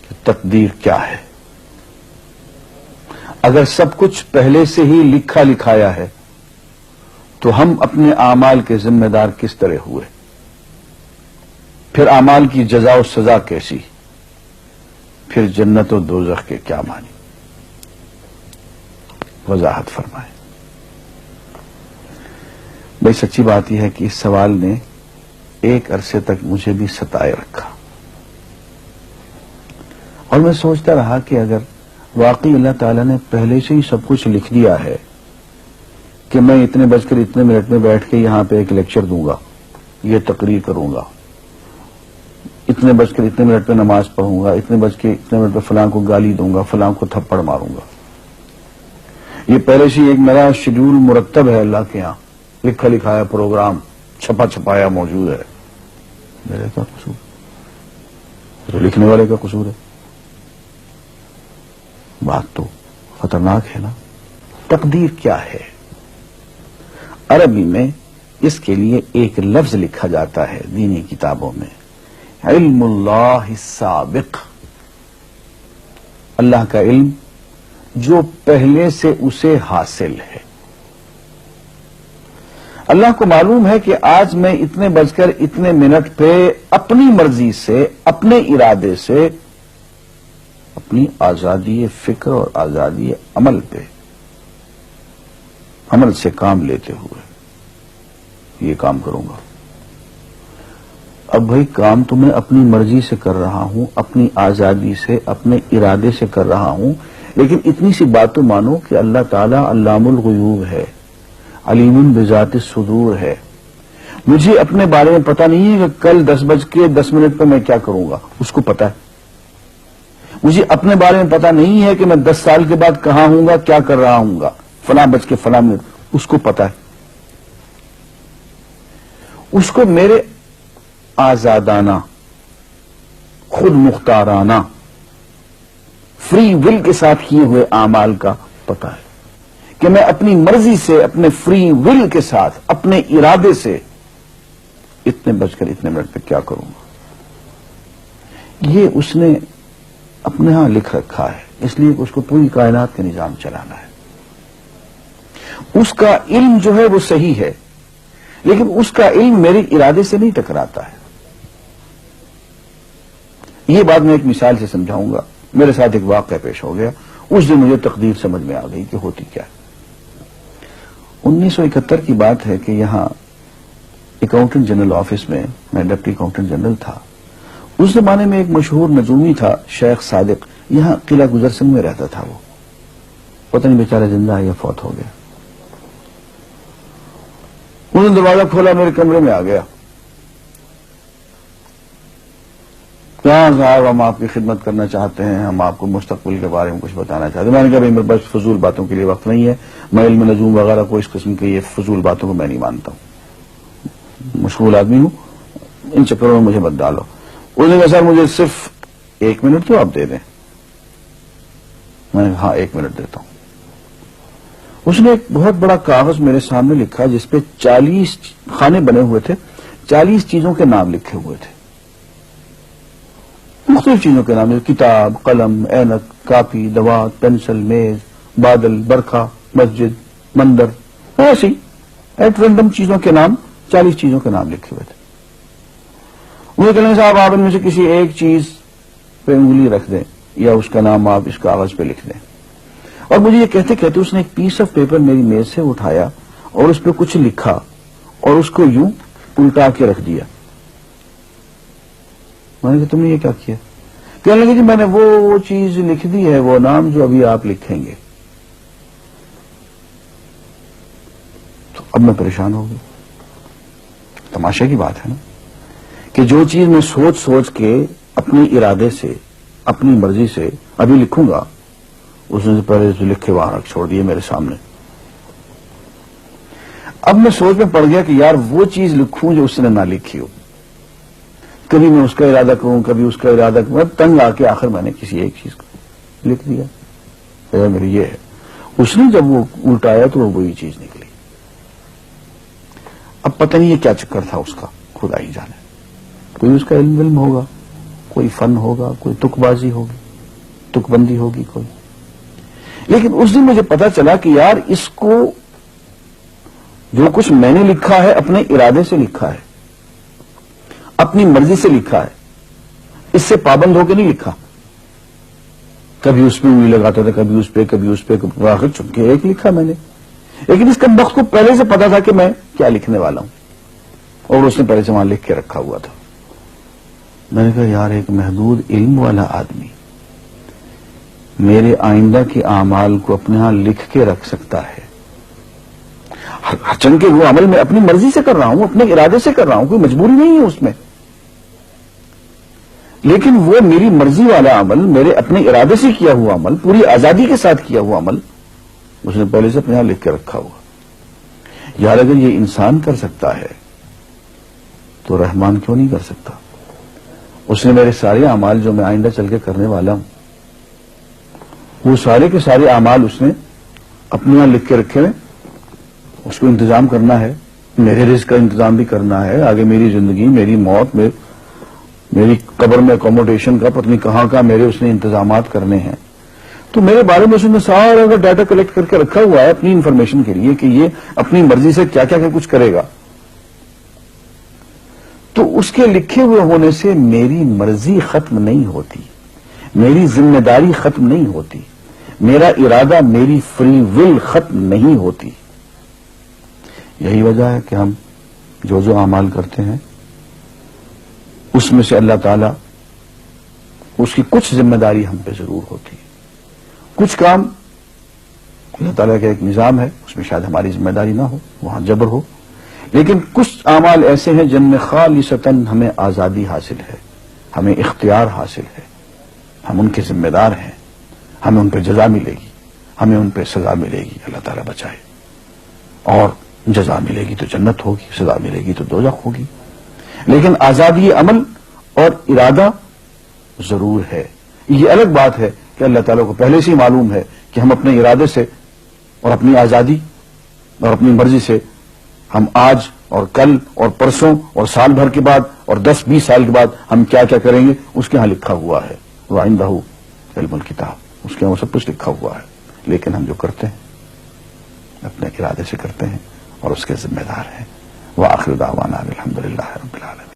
کہ تقدیر کیا ہے. اگر سب کچھ پہلے سے ہی لکھا لکھایا ہے تو ہم اپنے اعمال کے ذمہ دار کس طرح ہوئے؟ پھر اعمال کی جزا و سزا کیسی؟ پھر جنت و دوزخ کے کیا معنی؟ وضاحت فرمائیں. بھائی سچی بات یہ ہے کہ اس سوال نے ایک عرصے تک مجھے بھی ستائے رکھا، اور میں سوچتا رہا کہ اگر واقعی اللہ تعالیٰ نے پہلے سے ہی سب کچھ لکھ دیا ہے کہ میں اتنے بج کر اتنے منٹ میں بیٹھ کے یہاں پہ ایک لیکچر دوں گا، یہ تقریر کروں گا، اتنے بج کر اتنے منٹ پہ نماز پڑھوں گا، اتنے بج کے اتنے منٹ پہ فلاں کو گالی دوں گا، فلاں کو تھپڑ ماروں گا، یہ پہلے سے ایک میرا شیڈول مرتب ہے اللہ کے ہاں، لکھا لکھایا پروگرام چھپا چھپایا موجود ہے. میرے کیا قصور؟ تو لکھنے والے کا قصور ہے. بات تو خطرناک ہے نا. تقدیر کیا ہے؟ عربی میں اس کے لیے ایک لفظ لکھا جاتا ہے دینی کتابوں میں، علم اللہ السابق، اللہ کا علم جو پہلے سے اسے حاصل ہے. اللہ کو معلوم ہے کہ آج میں اتنے بج کر اتنے منٹ پہ اپنی مرضی سے، اپنے ارادے سے، اپنی آزادی فکر اور آزادی عمل پہ، عمل سے کام لیتے ہوئے یہ کام کروں گا. اب بھائی کام تو میں اپنی مرضی سے کر رہا ہوں، اپنی آزادی سے، اپنے ارادے سے کر رہا ہوں، لیکن اتنی سی بات تو مانو کہ اللہ تعالیٰ علام الغیوب ہے، علیم بذات الصدور ہے. مجھے اپنے بارے میں پتہ نہیں ہے کہ کل 10:10 پہ میں کیا کروں گا، اس کو پتا ہے. مجھے اپنے بارے میں پتہ نہیں ہے کہ میں 10 سال کے بعد کہاں ہوں گا، کیا کر رہا ہوں گا، فلاں بج کے فلاں منٹ، اس کو پتا ہے. اس کو میرے آزادانہ، خود مختارانہ، فری ول کے ساتھ کیے ہوئے اعمال کا پتہ ہے کہ میں اپنی مرضی سے، اپنے فری ول کے ساتھ، اپنے ارادے سے اتنے بج کر اتنے منٹ پہ کیا کروں گا. یہ اس نے اپنے ہاں لکھ رکھا ہے، اس لیے کہ اس کو پوری کائنات کا نظام چلانا ہے. اس کا علم جو ہے وہ صحیح ہے، لیکن اس کا علم میرے ارادے سے نہیں ٹکراتا ہے. یہ بات میں ایک مثال سے سمجھاؤں گا. میرے ساتھ ایک واقعہ پیش ہو گیا، اس دن مجھے تقدیر سمجھ میں آ گئی کہ ہوتی کیا ہے. 1971 کی بات ہے کہ یہاں اکاؤنٹنٹ جنرل آفس میں میں ڈپٹی اکاؤنٹنٹ جنرل تھا. اس زمانے میں ایک مشہور نجومی تھا شیخ صادق، یہاں قلعہ گزر سنگھ میں رہتا تھا. وہ پتہ نہیں بیچارہ زندہ ہے یا فوت ہو گیا. انہوں نے دروازہ کھولا، میرے کمرے میں آ گیا. کہاں صاحب ہم آپ کی خدمت کرنا چاہتے ہیں، ہم آپ کو مستقبل کے بارے میں کچھ بتانا چاہتے ہیں. میں نے کہا بھائی میرے پاس فضول باتوں کے لیے وقت نہیں ہے، میں علم نجوم وغیرہ کو اس قسم کی یہ فضول باتوں کو میں نہیں مانتا ہوں، مشغول آدمی ہوں، ان چکروں میں مجھے مت ڈالو. اس نے کہا سر مجھے صرف 1 منٹ تو آپ دے دیں. میں نے کہا ہاں 1 منٹ دیتا ہوں. اس نے ایک بہت بڑا کاغذ میرے سامنے لکھا جس پہ 40 خانے بنے ہوئے تھے، 40 چیزوں کے نام لکھے ہوئے تھے، مختلف چیزوں کے نام، کتاب، قلم، اینک، کاپی، دوات، پینسل، میز، بادل، برکھا، مسجد، مندر، ایسے ہی ایٹ رینڈم چیزوں کے نام، 40 چیزوں کے نام لکھے ہوئے تھے. مجھے کہنے صاحب آپ ان میں سے کسی ایک چیز پہ انگلی رکھ دیں یا اس کا نام آپ اس کاغذ پہ لکھ دیں. اور مجھے یہ کہتے کہتے اس نے ایک پیس آف پیپر میری میز سے اٹھایا اور اس پہ کچھ لکھا اور اس کو یوں الٹا کے رکھ دیا. میں نے کہا تم نے یہ کیا کیا؟ کہنے لگے جی میں نے وہ چیز لکھ دی ہے، وہ نام جو ابھی آپ لکھیں گے. تو اب میں پریشان ہو گیا. تماشے کی بات ہے نا کہ جو چیز میں سوچ سوچ کے اپنے ارادے سے، اپنی مرضی سے ابھی لکھوں گا، اس نے پہلے سے لکھے وہاں رکھ چھوڑ دیے میرے سامنے. اب میں سوچ میں پڑ گیا کہ یار وہ چیز لکھوں جو اس نے نہ لکھی ہو. کبھی میں اس کا ارادہ کروں، کبھی اس کا ارادہ کروں، تنگ آ کے آخر میں نے کسی ایک چیز کو لکھ دیا. میری یہ ہے. اس نے جب وہ الٹایا تو وہ وہی چیز نکلی. اب پتہ نہیں یہ کیا چکر تھا اس کا، خدا ہی جانے. کوئی اس کا علم ہوگا، کوئی فن ہوگا, کوئی تک بازی ہوگی, تک بندی ہوگی کوئی. لیکن اس دن مجھے پتا چلا کہ یار اس کو جو کچھ میں نے لکھا ہے اپنے ارادے سے لکھا ہے, اپنی مرضی سے لکھا ہے, اس سے پابند ہو کے نہیں لکھا. کبھی اس میں انگلی لگاتا تھا, کبھی اس پہ, آخر چن کے ایک لکھا میں نے. لیکن اس کمبخت کو پہلے سے پتا تھا کہ میں کیا لکھنے والا ہوں, اور اس نے پہلے سے وہاں لکھ کے رکھا ہوا تھا. میں نے کہا یار ایک محدود علم والا آدمی میرے آئندہ کے اعمال کو اپنے ہاں لکھ کے رکھ سکتا ہے. چن کے وہ عمل میں اپنی مرضی سے کر رہا ہوں, اپنے ارادے سے کر رہا ہوں, کوئی مجبوری نہیں ہے اس میں, لیکن وہ میری مرضی والا عمل, میرے اپنے ارادے سے کیا ہوا عمل, پوری آزادی کے ساتھ کیا ہوا عمل, اس نے پہلے سے اپنے یہاں لکھ کے رکھا ہوا. یار اگر یہ انسان کر سکتا ہے تو رحمان کیوں نہیں کر سکتا؟ اس نے میرے سارے اعمال جو میں آئندہ چل کے کرنے والا ہوں, وہ سارے کے سارے اعمال اس نے اپنے یہاں لکھ کے رکھے ہیں. اس کو انتظام کرنا ہے, میرے رزق کا انتظام بھی کرنا ہے, آگے میری زندگی, میری موت, میری قبر میں اکوموڈیشن کا پتہ نہیں کہاں کا میرے اس نے انتظامات کرنے ہیں. تو میرے بارے میں اس نے سارا کا ڈاٹا کلیکٹ کر کے رکھا ہوا ہے اپنی انفارمیشن کے لیے کہ یہ اپنی مرضی سے کیا کیا کچھ کرے گا. تو اس کے لکھے ہوئے ہونے سے میری مرضی ختم نہیں ہوتی, میری ذمہ داری ختم نہیں ہوتی, میرا ارادہ, میری فری ول ختم نہیں ہوتی. یہی وجہ ہے کہ ہم جو اعمال کرتے ہیں اس میں سے اللہ تعالیٰ اس کی کچھ ذمہ داری ہم پہ ضرور ہوتی ہے. کچھ کام اللہ تعالیٰ کا ایک نظام ہے, اس میں شاید ہماری ذمہ داری نہ ہو, وہاں جبر ہو, لیکن کچھ اعمال ایسے ہیں جن میں خالصتاً ہمیں آزادی حاصل ہے, ہمیں اختیار حاصل ہے, ہم ان کے ذمہ دار ہیں, ہمیں ان پہ جزا ملے گی, ہمیں ان پہ سزا ملے گی, اللہ تعالیٰ بچائے. اور جزا ملے گی تو جنت ہوگی, سزا ملے گی تو دوزخ ہوگی. لیکن آزادی عمل اور ارادہ ضرور ہے. یہ الگ بات ہے کہ اللہ تعالیٰ کو پہلے سے ہی معلوم ہے کہ ہم اپنے ارادے سے اور اپنی آزادی اور اپنی مرضی سے ہم آج اور کل اور پرسوں اور سال بھر کے بعد اور 10-20 سال کے بعد ہم کیا کیا کریں گے اس کے ہاں لکھا ہوا ہے. وَعِندَهُ عِلْمُ الْكِتَابِ, اس کے ہاں وہ سب کچھ لکھا ہوا ہے. لیکن ہم جو کرتے ہیں اپنے ارادے سے کرتے ہیں اور اس کے ذمہ دار ہیں. وآخر دعوانا الحمدللہ رب العالمین.